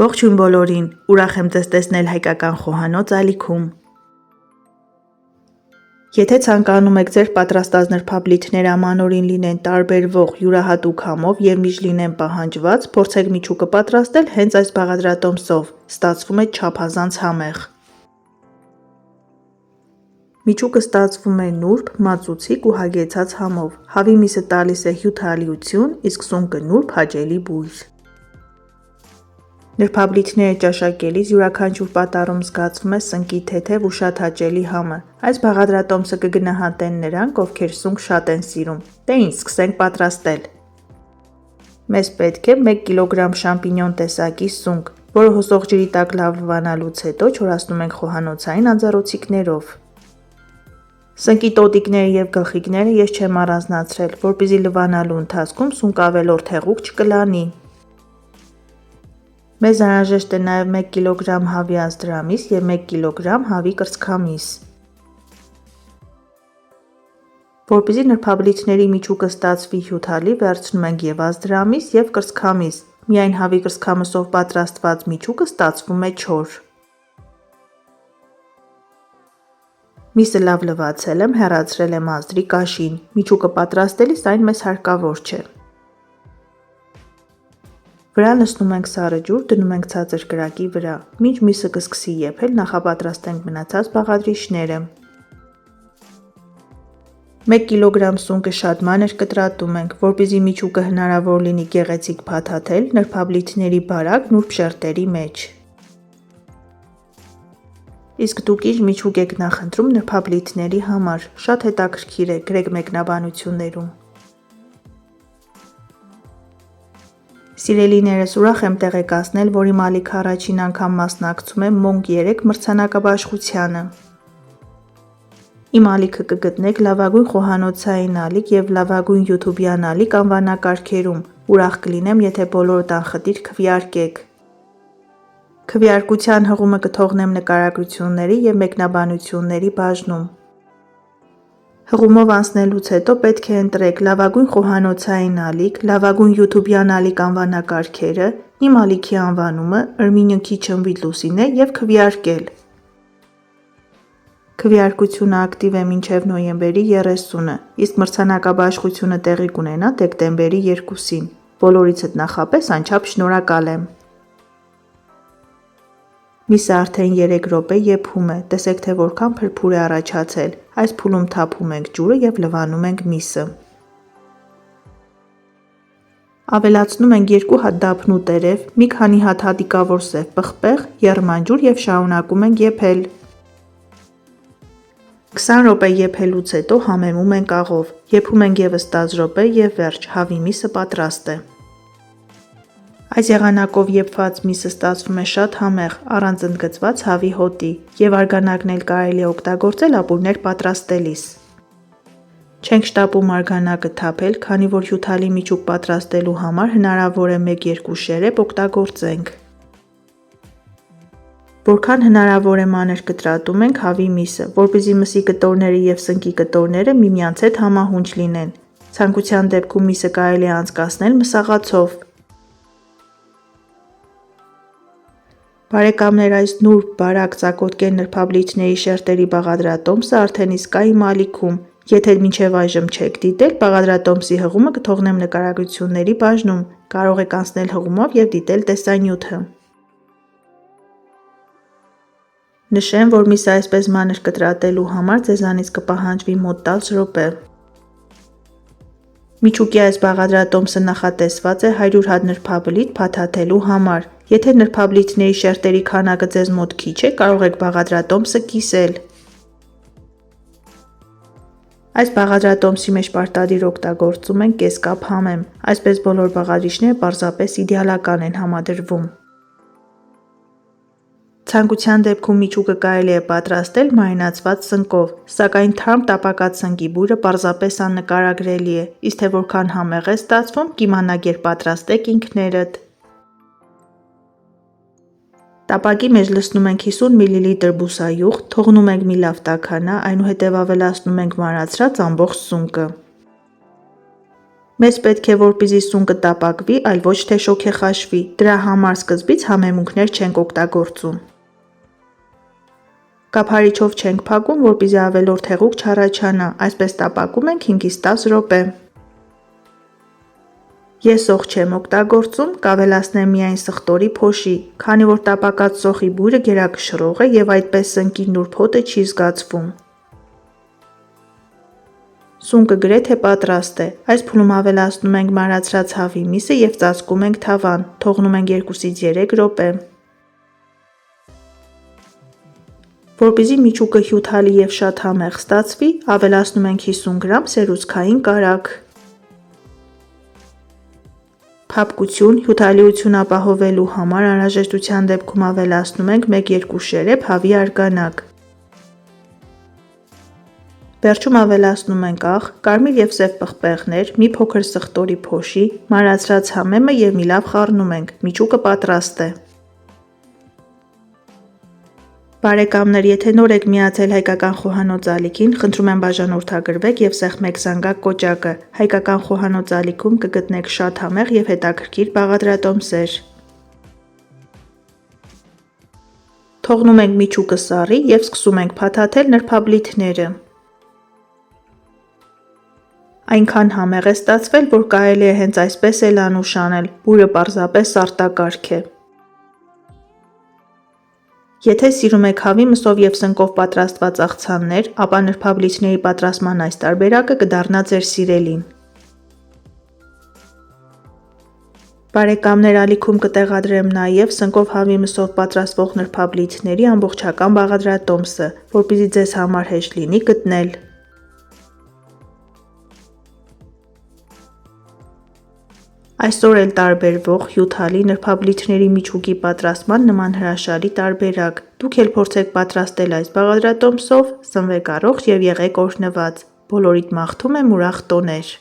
Ողջույն բոլորին, ուրախ եմ ձեզ տեսնել հայկական խոհանոց ալիքում։ Եթե ցանկանում եք ձեր պատրաստած նրբաբլիթները ամանորին լինեն տարբերվող յուրահատուկ համով և միշտ լինեն պահանջված, փորձեք միջուկը պատրաստել հենց այս բաղադրատոմսով, ստացվում է չափազանց համեղ։ Միջուկը ստացվում է նուրբ, մածուցիկ ու հագեցած համով, հավի միսը տալիս է հյութալիություն, իսկ սունկը նուրբ, հաճելի բույր։ Նրբաբլիթները ճաշակելիս յուրաքանչյուր պատառում զգացվում է սնկի թեթև ու շատ հաճելի համը։ Այս բաղադրատոմսը կգնահատեն նրանք, ովքեր սունկ շատ են սիրում։ Դե ինչ, սկսենք պատրաստել։ Մեզ պետք է 1 կգ շամպինյոն տեսակի սունկ, որը հոսող ջրի տակ լավ լվանալուց հետո չորացնում ենք խոհանոցային անձառոցիկներով։ Սնկի տոտիկները և գլխիկները ես չեմ առանձնացրել, որպեսզի լվանալու ընթացքում սունկը ավելորդ հեղուկ չկլանի։ Մեզ անհրաժեշտ է նաև 1 կգ հավի ազդրամիս և 1 կգ հավի կրծքամիս։ Որպեսզի նրբաբլիթների միջուկը ստացվի հյութալի, վերցնում ենք և ազդրամիս, և կրծքամիս, միայն հավի կրծքամսով պատրաստված միջուկը ստացվում է չոր։ Միսը լավ լվացել եմ, հեռացրել եմ ազդրի կաշին, միջուկը պատրաստելիս այն մեզ հարկավոր չէ։ Վրա լցնում ենք սառը ջուր, դնում ենք ցածր կրակի վրա, մինչ միսը կսկսի եփել, նախապատրաստենք մնացած բաղադրիչները։ 1 կգ սունկը շատ մանր կտրատում ենք, որպեսզի միջուկը հնարավոր լինի գեղեցիկ փաթաթել նրբաբլիթների բարակ նուրբ շերտերի մեջ։ Իսկ դուք ինչ միջուկ եք նախընտրում նրբաբլիթների համար, շատ հետաքրքիր է, գրեք մեկնաբանություններում։ Սիրելիներս, ուրախ եմ տեղեկացնել, որ իմ ալիքը առաջին անգամ մասնակցում է Monk 3 մրցանակաբաշխությանը։ Իմ ալիքը կգտնեք լավագույն խոհանոցային ալիք և լավագույն յութուբյան ալիք անվանակարգերում, ուրախ կլինեմ, եթե բոլորդ անխտիր քվեարկեք։ Քվեարկության հղումը կթողնեմ նկարագրությունների և մեկնաբանությունների բաժնում։ Հղումով անցնելուց հետո պետք է ընտրեք լավագույն խոհանոցային ալիք, լավագույն յութուբյան ալիք անվանակարգերը, իմ ալիքի անվանումը, Armenian Kitchen with Լուսինե և քվեարկել։ Քվեարկությունը ակտիվ է մինչև նոյեմբերի 30-ը, իսկ մրցանակաբաշխությունը տեղի կունենա դեկտեմբերի 2-ին։ Բոլորիցդ նախապես անչափ շնորհակալ եմ։ Միսը արդեն 3 րոպե եփում է, տեսեք թե որքան փրփուր է առաջացել, այս փուլում թափում ենք ջուրը և լվանում ենք միսը։ Ավելացնում ենք 2 հատ դափնու տերև, մի քանի հատ հատիկավոր սև պղպեղ, եռմանջուր և շարունակում ենք եփել։ 20 րոպե եփելուց հետո համեմում ենք աղով, եփում ենք ևս 10 րոպե և վերջ, հավի միսը պատրաստ է։ Այս եղանակով եփված միսը ստացվում է շատ համեղ, առանց ընդգծված հավի հոտի, և արգանագն էլ կարելի է օգտագործել ապուրներ պատրաստելիս։ Չենք շտապում արգանակը թափել, քանի որ հյութալի միջուկ պատրաստելու համար հնարավոր է 1-2 շերեփ օգտագործենք։ Որքան հնարավոր է մանր կտրատում ենք հավի միսը, որպեսզի մսի կտորները և սնկի կտորները միմյանց հետ համահունչ լինեն։ Ցանկության դեպքում միսը կարելի է անցկացնել մսաղացով։ Բարեկամներ, այս նուրբ, բարակ, ծակոտկեն նրբաբլիթների շերտերի բաղադրատոմսը արդեն իսկ կա իմ ալիքում։ Եթե մինչև այժմ չեք դիտել, բաղադրատոմսի հղումը կթողնեմ նկարագրությունների բաժնում, կարող եք անցնել հղումով և դիտել տեսանյութը։ Նշեմ, որ միսը այսպես մանր կտրատելու համար ձեզանից կպահանջվի մոտ 10 րոպե։ Միջուկի այս բաղադրատոմսը նախատեսված է 100 հատ նրբաբլիթ փաթաթելու համար։ Եթե նրբաբլիթների շերտերի քանակը ձեզ մոտ քիչ է, կարող եք բաղադրատոմսը կիսել։ Այս բաղադրատոմսի մեջ պարտադիր օգտագործում ենք կեսկապ համեմ, այսպես բոլոր բաղադրիչները պարզապես իդեալական են համադրվում։ Ցանկության դեպքում միջուկը կարելի է պատրաստել մարինացված սնկով, սակայն թարմ տապակած սնկի բույրը պարզապես աննկարագրելի է, իսկ թե որքան համեղ է ստացվում, կիմանաք երբ պատրաստեք ինքներդ։ Տապակի մեջ լցնում ենք 50 մլ բուսայուղ, թողնում ենք մի լավ տաքանա, այնուհետև ավելացնում ենք մանրացրած ամբողջ սունկը։ Մեզ պետք է որպեսզի սունկը տապակվի, այլ ոչ թե շոգեխաշվի, դրա համար սկզբից համեմունքներ չենք օգտագործում։ Կափարիչով չենք փակում, որպեսզի ավելորդ հեղուկ չառաջանա, այսպես տապակում ենք 5-ից 10 րոպե։ Ես սոխ չեմ օգտագործում, կավելացնեմ միայն սխտորի փոշի, քանի որ տապակած սոխի բույրը գերակշռող է և այդպես սնկի նուրբ հոտը չի զգացվում։ Սունկը գրեթե պատրաստ է, այս փուլում ավելացնում ենք մարացրած հավի միսը և ծածկում ենք թավան, թողնում ենք 2-ից 3 րոպե։ Որպեսզի միջուկը հյութալի և շատ համեղ ստացվի, ավելացնում ենք 50 գրամ սերուցքային կարագ։ Փափկություն, հյութալիություն ապահովելու համար անհրաժեշտության դեպքում ավելացնում ենք 1-2 շերեփ հավի արգանակ։ Վերջում ավելացնում ենք աղ, կարմիր և սև պղպեղներ, մի փոքր սխտորի փոշի, մարացրած համեմը և մի լավ խառնում ենք, միջուկը պատրաստ է։ Բարեկամներ, եթե նոր եք միացել Հայկական խոհանոց ալիքին, խնդրում եմ բաժանորդագրվեք և սեղմեք զանգակ կոճակը։ Հայկական խոհանոց ալիքում կգտնեք շատ համեղ և հետաքրքիր բաղադրատոմսեր։ Թողնում ենք միջուկը սառի և սկսում ենք փաթաթել նրբաբլիթները։ Այնքան համեղ է ստացվել, որ կարելի է հենց այսպես էլ անուշ անել, բույրը պարզապես արտակարգ է։ Եթե սիրում եք հավի մսով և սնկով պատրաստված աղցաններ, ապա նրբաբլիթների պատրաստման այս տարբերակը կդառնա ձեր սիրելին։ Բարեկամներ, ալիքում կտեղադրեմ նաև սնկով հավի մսով պատրաստվող նրբաբլիթների ամբողջական բաղադրատոմսը, որպեսզի ձեզ համար հեշտ լինի գտնել։ Այսօր էլ տարբերվող, հյութալի նրբաբլիթների միջուկի պատրաստման նման հրաշալի տարբերակ։ Դուք էլ փորձեք պատրաստել այս բաղադրատոմսով, սնվեք առողջ և եղեք օրհնված։ Բոլորիդ մաղթում եմ ուրախ տոներ։